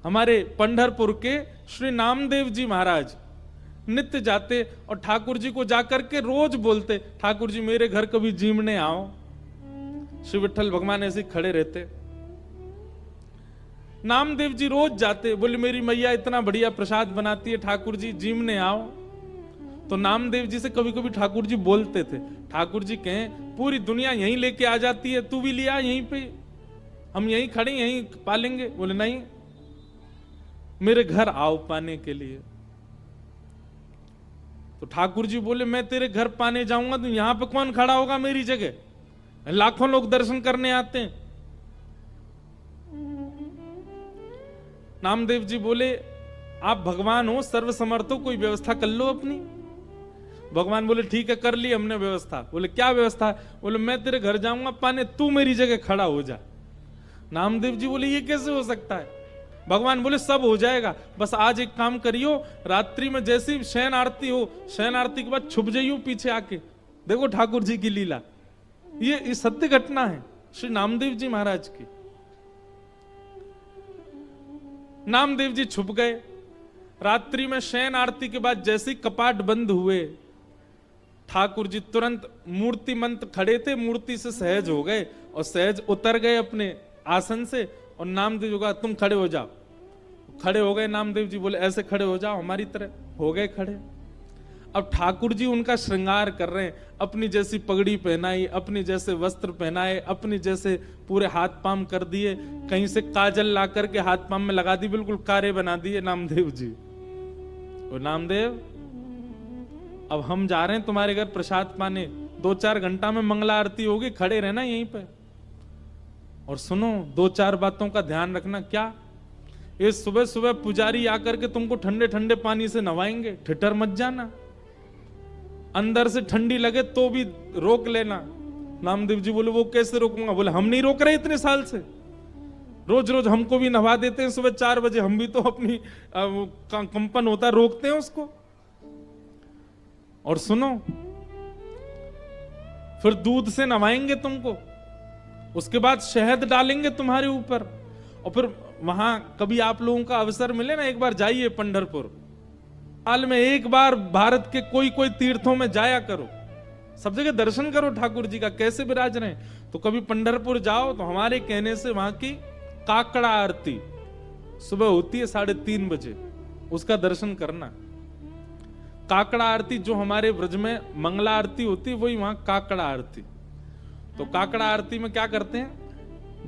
हमारे पंढरपुर के श्री नामदेव जी महाराज नित्य जाते और ठाकुर जी को जाकर के रोज बोलते, ठाकुर जी मेरे घर कभी जीमने आओ। श्री विठ्ठल भगवान ऐसे खड़े रहते। नामदेव जी रोज जाते, बोले मेरी मैया इतना बढ़िया प्रसाद बनाती है, ठाकुर जी जीमने आओ। तो नामदेव जी से कभी कभी ठाकुर जी बोलते थे, ठाकुर जी कहें पूरी दुनिया यहीं लेके आ जाती है, तू भी लिया यहीं पे, हम यहीं खड़े यहीं पालेंगे। बोले नहीं, मेरे घर आओ पाने के लिए। तो ठाकुर जी बोले मैं तेरे घर पाने जाऊंगा तो यहां पे कौन खड़ा होगा मेरी जगह, लाखों लोग दर्शन करने आते हैं। नामदेव जी बोले आप भगवान हो, सर्वसमर्थ हो, कोई व्यवस्था कर लो अपनी। भगवान बोले ठीक है, कर ली हमने व्यवस्था। बोले क्या व्यवस्था? बोले मैं तेरे घर जाऊंगा पाने, तू मेरी जगह खड़ा हो जा। नामदेव जी बोले ये कैसे हो सकता है? भगवान बोले सब हो जाएगा, बस आज एक काम करियो, रात्रि में जैसी शयन आरती हो, शयन आरती के बाद छुप जाइयो पीछे आके, देखो ठाकुर जी की लीला। ये सत्य घटना है श्री नामदेव जी महाराज की। नामदेव जी छुप गए। रात्रि में शयन आरती के बाद जैसे कपाट बंद हुए, ठाकुर जी तुरंत मूर्तिमंत खड़े थे, मूर्ति से सहज हो गए और सहज उतर गए अपने आसन से। और नामदेव जी कहा तुम खड़े हो जाओ। खड़े हो गए। नामदेव जी बोले ऐसे खड़े हो जाओ हमारी तरह। हो गए खड़े। अब ठाकुर जी उनका श्रृंगार कर रहे हैं, अपनी जैसी पगड़ी पहनाई, अपनी जैसे वस्त्र पहनाए, अपनी जैसे पूरे हाथ पाम कर दिए, कहीं से काजल ला करके हाथ पाम में लगा दी, बिल्कुल कारे बना दिए नामदेव जी। वो नामदेव अब हम जा रहे हैं तुम्हारे घर प्रसाद पाने, 2-4 घंटा में मंगला आरती होगी, खड़े रहना यहीं पे। और सुनो 2-4 बातों का ध्यान रखना। क्या? ये सुबह सुबह पुजारी आकर के तुमको ठंडे ठंडे पानी से नवाएंगे, ठिठर मत जाना, अंदर से ठंडी लगे तो भी रोक लेना। नामदेव जी बोले वो कैसे रोकूंगा? बोले हम नहीं रोक रहे इतने साल से, रोज रोज हमको भी नवा देते हैं सुबह 4 बजे, हम भी तो अपनी कंपन होता है रोकते हैं उसको। और सुनो फिर दूध से नवाएंगे तुमको, उसके बाद शहद डालेंगे तुम्हारे ऊपर। और फिर वहां कभी आप लोगों का अवसर मिले ना, एक बार जाइए पंढरपुर, साल में एक बार भारत के कोई कोई तीर्थों में जाया करो, सब जगह दर्शन करो ठाकुर जी का कैसे विराज रहे हैं। तो कभी पंढरपुर जाओ तो हमारे कहने से वहां की काकड़ा आरती सुबह होती है 3:30 बजे, उसका दर्शन करना। काकड़ा आरती जो हमारे ब्रज में मंगला आरती होती है, वही वहां काकड़ा आरती। तो काकड़ा आरती में क्या करते हैं,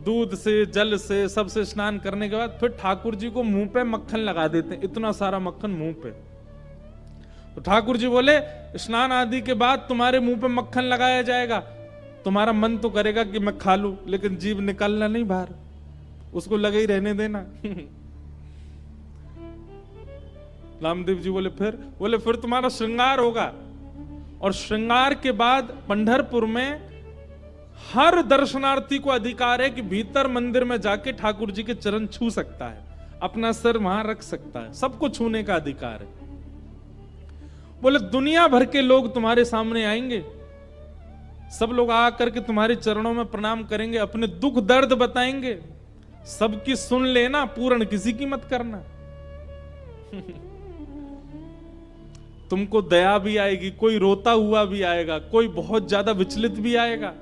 दूध से जल से सबसे स्नान करने के बाद फिर ठाकुर जी को मुंह पे मक्खन लगा देते हैं, इतना सारा मक्खन मुंह पे। तो ठाकुर जी बोले स्नान आदि के बाद तुम्हारे मुंह पे मक्खन लगाया जाएगा, तुम्हारा मन तो करेगा कि मैं खा लूं, लेकिन जीभ निकालना नहीं बाहर, उसको लगे ही रहने देना। रामदेव जी बोले फिर तुम्हारा श्रृंगार होगा। और श्रृंगार के बाद पंढरपुर में हर दर्शनार्थी को अधिकार है कि भीतर मंदिर में जाके ठाकुर जी के चरण छू सकता है, अपना सर वहां रख सकता है, सबको छूने का अधिकार है। बोले दुनिया भर के लोग तुम्हारे सामने आएंगे, सब लोग आकर के तुम्हारे चरणों में प्रणाम करेंगे, अपने दुख दर्द बताएंगे, सबकी सुन लेना, पूर्ण किसी की मत करना। तुमको दया भी आएगी, कोई रोता हुआ भी आएगा, कोई बहुत ज्यादा विचलित भी आएगा।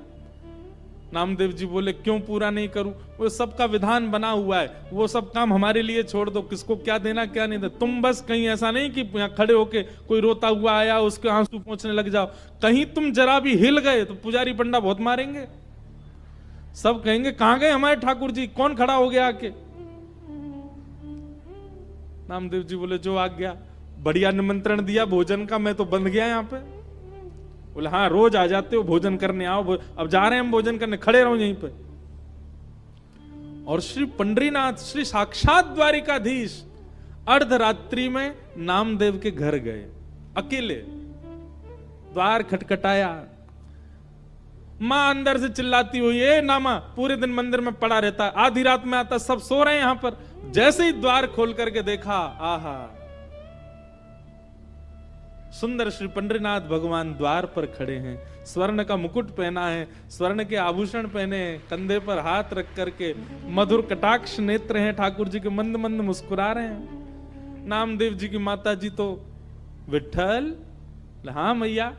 नामदेव जी बोले क्यों पूरा नहीं करूं? वो सबका विधान बना हुआ है, वो सब काम हमारे लिए छोड़ दो, किसको क्या देना क्या नहीं देना। तुम बस कहीं ऐसा नहीं कि यहाँ खड़े होके कोई रोता हुआ आया उसके आंसू पोंछने लग जाओ, कहीं तुम जरा भी हिल गए तो पुजारी पंडा बहुत मारेंगे, सब कहेंगे कहां गए हमारे ठाकुर जी, कौन खड़ा हो गया आके। नामदेव जी बोले जो आज्ञा, बढ़िया निमंत्रण दिया भोजन का, मैं तो बंध गया यहाँ पे। बोले हाँ रोज आ जाते हो भोजन करने, आओ, अब जा रहे हैं हम भोजन करने, खड़े रहो यहीं पे। और श्री पंडरीनाथ श्री साक्षात द्वारिकाधीश अर्धरात्रि में नामदेव के घर गए, अकेले। द्वार खटखटाया, मां अंदर से चिल्लाती हुई ए नामा, पूरे दिन मंदिर में पड़ा रहता है, आधी रात में आता, सब सो रहे हैं यहां पर। जैसे ही द्वार खोल करके देखा, आहा सुंदर श्री पंडरीनाथ भगवान द्वार पर खड़े हैं, स्वर्ण का मुकुट पहना है, स्वर्ण के आभूषण पहने हैं, कंधे पर हाथ रख करके मधुर कटाक्ष नेत्र हैं ठाकुर जी के, मंद मंद मुस्कुरा रहे हैं। नामदेव जी की माता जी तो विट्ठल, हाँ मैया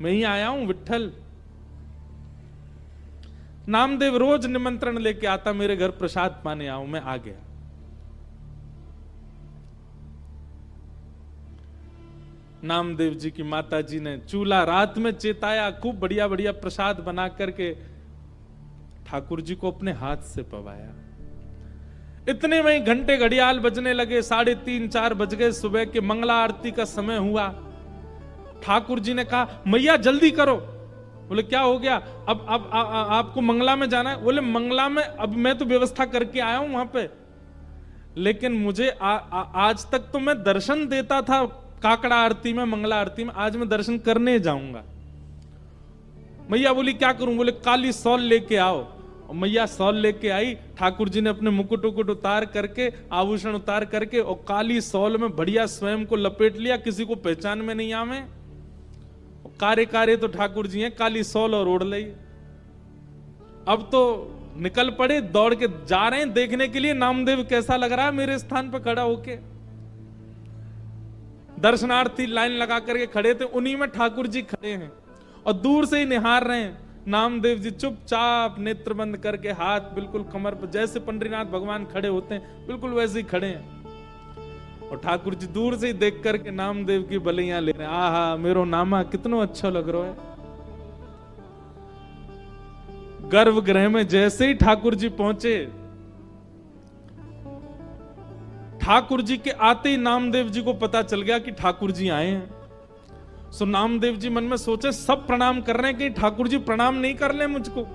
मैं ही आया हूं विट्ठल। नामदेव रोज निमंत्रण लेके आता, मेरे घर प्रसाद पाने आओ, मैं आ गया। नामदेव जी की माता जी ने चूल्हा रात में चेताया, खूब बढ़िया बढ़िया प्रसाद बना करके ठाकुर जी को अपने हाथ से पवाया। इतने में घंटे घड़ियाल बजने लगे, 3:30-4 बज गए, सुबह के मंगला आरती का समय हुआ। ठाकुर जी ने कहा मैया जल्दी करो। बोले क्या हो गया? अब आपको मंगला में जाना है? बोले मंगला में अब मैं तो व्यवस्था करके आया हूं वहां पे, लेकिन मुझे आज तक तो मैं दर्शन देता था काकड़ा आरती में, मंगला आरती में, आज मैं दर्शन करने जाऊंगा। मैया बोली क्या करूं? बोले काली सौल लेके आओ। और मैया सौल लेके आई। ठाकुर जी ने अपने मुकुट उकुट उतार करके, आभूषण उतार करके, और काली सौल में बढ़िया स्वयं को लपेट लिया, किसी को पहचान में नहीं आवे। कारे कारे तो ठाकुर जी हैं, काली सौल और ओढ़ ली। अब तो निकल पड़े, दौड़ के जा रहे हैं देखने के लिए नामदेव कैसा लग रहा है मेरे स्थान पर खड़ा होके। दर्शनार्थी लाइन लगा करके खड़े थे, उन्हीं में ठाकुर जी खड़े हैं और दूर से ही निहार रहे हैं। नामदेव जी चुपचाप नेत्र बंद करके, हाथ बिल्कुल कमर पर, जैसे पंडरीनाथ भगवान खड़े होते हैं बिल्कुल वैसे ही खड़े हैं। और ठाकुर जी दूर से ही देख करके नामदेव की बलियां ले रहे हैं। आहा मेरो नामा कितना अच्छा लग रहा है। गर्भगृह में जैसे ही ठाकुर जी पहुंचे, ठाकुर जी के आते ही नामदेव जी को पता चल गया कि ठाकुर जी आए हैं। सो नामदेव जी मन में सोचे सब प्रणाम कर रहे हैं, कि ठाकुर जी प्रणाम नहीं कर ले मुझको,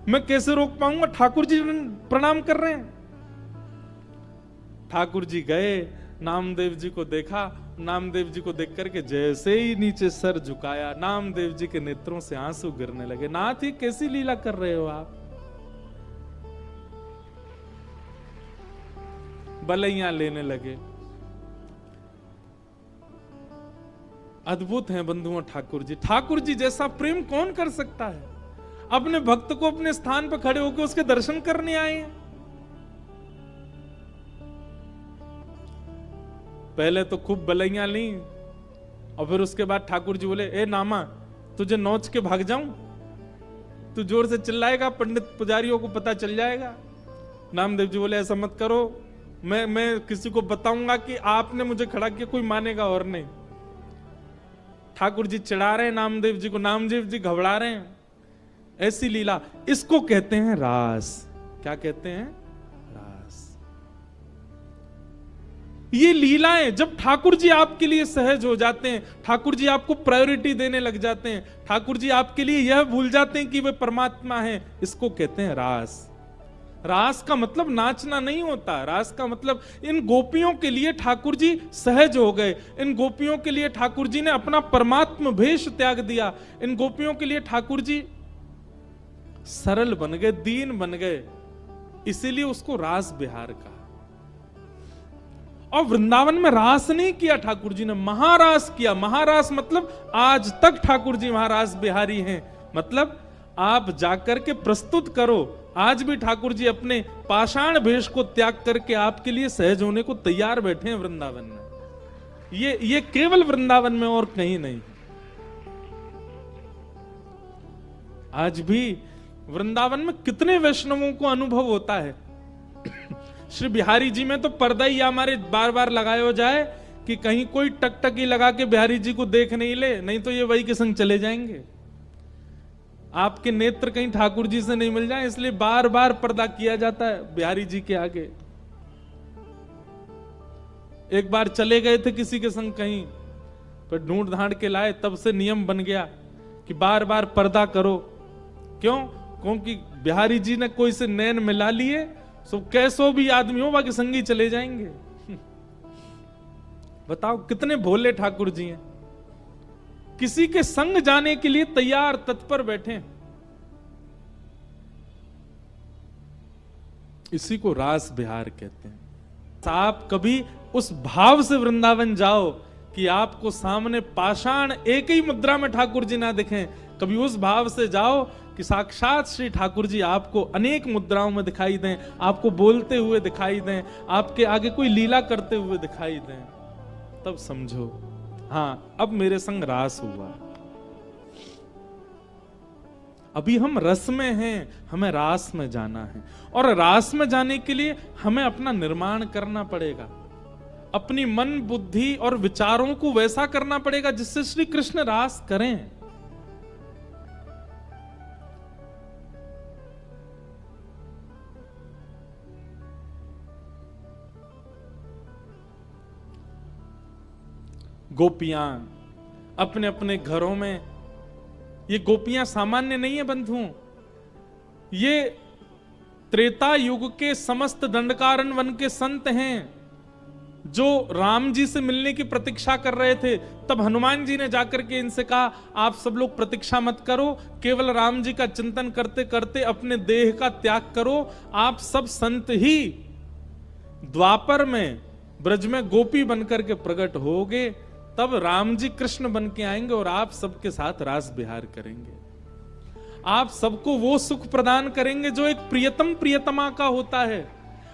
मैं कैसे रोक पाऊंगा? ठाकुर जी प्रणाम कर रहे हैं। ठाकुर जी गए, नामदेव जी को देखा, नामदेव जी को देख करके जैसे ही नीचे सर झुकाया, नामदेव जी के नेत्रों से आंसू गिरने लगे। नाथ ये कैसी लीला कर रहे हो आप? बलैया लेने लगे। अद्भुत हैं बंधुओं ठाकुर जी। ठाकुर जी जैसा प्रेम कौन कर सकता है? अपने भक्त को अपने स्थान पर खड़े होकर उसके दर्शन करने आए हैं। पहले तो खूब बलैया ली, और फिर उसके बाद ठाकुर जी बोले ए नामा तुझे नोच के भाग जाऊं? तू जोर से चिल्लाएगा, पंडित पुजारियों को पता चल जाएगा। नामदेव जी बोले ऐसा मत करो, मैं किसी को बताऊंगा कि आपने मुझे खड़ा किया, कोई मानेगा और नहीं। ठाकुर जी चिढ़ा रहे हैं नामदेव जी को, नामदेव जी घबरा रहे हैं। ऐसी लीला, इसको कहते हैं रास। क्या कहते हैं? रास। ये लीलाएं जब ठाकुर जी आपके लिए सहज हो जाते हैं, ठाकुर जी आपको प्रायोरिटी देने लग जाते हैं, ठाकुर जी आपके लिए यह भूल जाते हैं कि वे परमात्मा हैं, इसको कहते हैं रास। रास का मतलब नाचना नहीं होता। रास का मतलब इन गोपियों के लिए ठाकुर जी सहज हो गए। इन गोपियों के लिए ठाकुर जी ने अपना परमात्म भेष त्याग दिया। इन गोपियों के लिए ठाकुर जी सरल बन गए, दीन बन गए, इसीलिए उसको रास बिहार कहा। और वृंदावन में रास नहीं किया ठाकुर जी ने, महारास किया। महारास मतलब आज तक ठाकुर जी महारास बिहारी हैं। मतलब आप जाकर के प्रस्तुत करो, आज भी ठाकुर जी अपने पाषाण भेष को त्याग करके आपके लिए सहज होने को तैयार बैठे हैं वृंदावन में। ये केवल वृंदावन में और कहीं नहीं। आज भी वृंदावन में कितने वैष्णवों को अनुभव होता है। श्री बिहारी जी में तो पर्दा ही हमारे बार बार लगाया जाए कि कहीं कोई टकटकी लगा के बिहारी जी को देख नहीं ले, नहीं तो ये वही के संग चले जाएंगे। आपके नेत्र कहीं ठाकुर जी से नहीं मिल जाए, इसलिए बार बार पर्दा किया जाता है बिहारी जी के आगे। एक बार चले गए थे किसी के संग कहीं, पर ढूंढ ढांड के लाए, तब से नियम बन गया कि बार बार पर्दा करो। क्यों? क्योंकि बिहारी जी ने कोई से नैन मिला लिए, सो कैसो भी आदमी हो बाकी संगी चले जाएंगे। बताओ कितने भोले ठाकुर जी हैं, किसी के संग जाने के लिए तैयार तत्पर बैठे। इसी को रास बिहार कहते हैं। आप कभी उस भाव से वृंदावन जाओ कि आपको सामने पाषाण एक ही मुद्रा में ठाकुर जी ना दिखें। कभी उस भाव से जाओ कि साक्षात श्री ठाकुर जी आपको अनेक मुद्राओं में दिखाई दें, आपको बोलते हुए दिखाई दें, आपके आगे कोई लीला करते हुए दिखाई दें, तब समझो हाँ अब मेरे संग रास हुआ। अभी हम रस में हैं, हमें रास में जाना है, और रास में जाने के लिए हमें अपना निर्माण करना पड़ेगा, अपनी मन बुद्धि और विचारों को वैसा करना पड़ेगा जिससे श्री कृष्ण रास करें। गोपियां अपने अपने घरों में, ये गोपियां सामान्य नहीं है बंधुओं, ये त्रेता युग के समस्त दंडकारण्य वन के संत हैं जो राम जी से मिलने की प्रतीक्षा कर रहे थे। तब हनुमान जी ने जाकर के इनसे कहा आप सब लोग प्रतीक्षा मत करो, केवल राम जी का चिंतन करते करते अपने देह का त्याग करो, आप सब संत ही द्वापर में ब्रज में गोपी बनकर के प्रकट होगे, तब राम जी कृष्ण बन के आएंगे और आप सबके साथ रास विहार करेंगे, आप सबको वो सुख प्रदान करेंगे जो एक प्रियतम प्रियतमा का होता है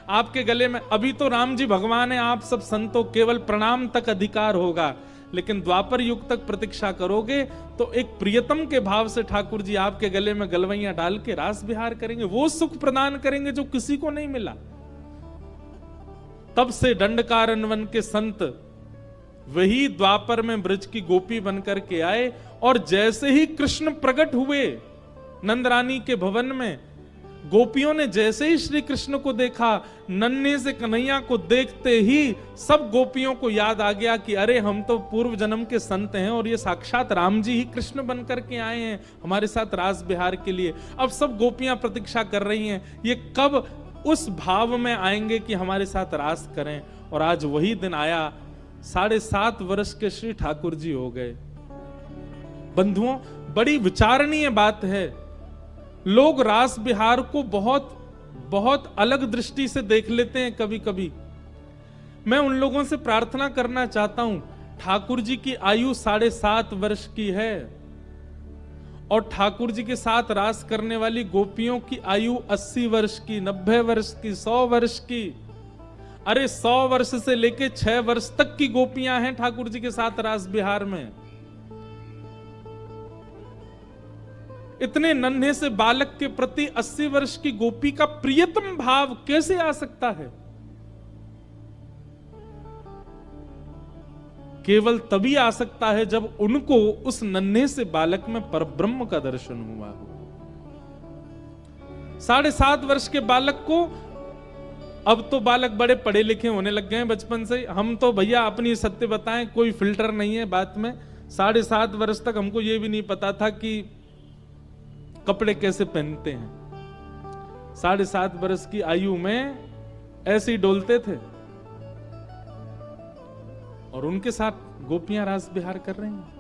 आपके गले में। अभी तो राम जी भगवान है, आप सब संतों केवल प्रणाम तक अधिकार होगा, लेकिन द्वापर युग तक प्रतीक्षा करोगे तो एक प्रियतम के भाव से ठाकुर जी आपके गले में गलवैया डाल के रास विहार करेंगे, वो सुख प्रदान करेंगे जो किसी को नहीं मिला। तब से दंडकारण्य वन के संत वही द्वापर में ब्रज की गोपी बनकर के आए, और जैसे ही कृष्ण प्रकट हुए नंद रानी के भवन में, गोपियों ने जैसे ही श्री कृष्ण को देखा, नन्हे से कन्हैया को देखते ही सब गोपियों को याद आ गया कि अरे हम तो पूर्व जन्म के संत हैं और ये साक्षात राम जी ही कृष्ण बनकर के आए हैं हमारे साथ रास विहार के लिए। अब सब गोपियां प्रतीक्षा कर रही हैं ये कब उस भाव में आएंगे कि हमारे साथ रास करें, और आज वही दिन आया। 7.5 वर्ष के श्री ठाकुर जी हो गए। बंधुओं, बड़ी विचारणीय बात है, लोग रास विहार को बहुत बहुत अलग दृष्टि से देख लेते हैं कभी कभी। मैं उन लोगों से प्रार्थना करना चाहता हूं, ठाकुर जी की आयु 7.5 वर्ष की है और ठाकुर जी के साथ रास करने वाली गोपियों की आयु 80 वर्ष की, 90 वर्ष की, 100 वर्ष की। अरे 100 वर्ष से लेके 6 वर्ष तक की गोपियां हैं ठाकुर जी के साथ रास विहार में। इतने नन्हे से बालक के प्रति 80 वर्ष की गोपी का प्रियतम भाव कैसे आ सकता है? केवल तभी आ सकता है जब उनको उस नन्हे से बालक में परब्रह्म का दर्शन हुआ हो। 7.5 वर्ष के बालक को, अब तो बालक बड़े पढ़े लिखे होने लग गए हैं बचपन से, हम तो भैया अपनी सत्य बताएं, कोई फिल्टर नहीं है बात में। 7.5 वर्ष तक हमको ये भी नहीं पता था कि कपड़े कैसे पहनते हैं। 7.5 वर्ष की आयु में ऐसे ही डोलते थे और उनके साथ गोपियां रास विहार कर रही हैं।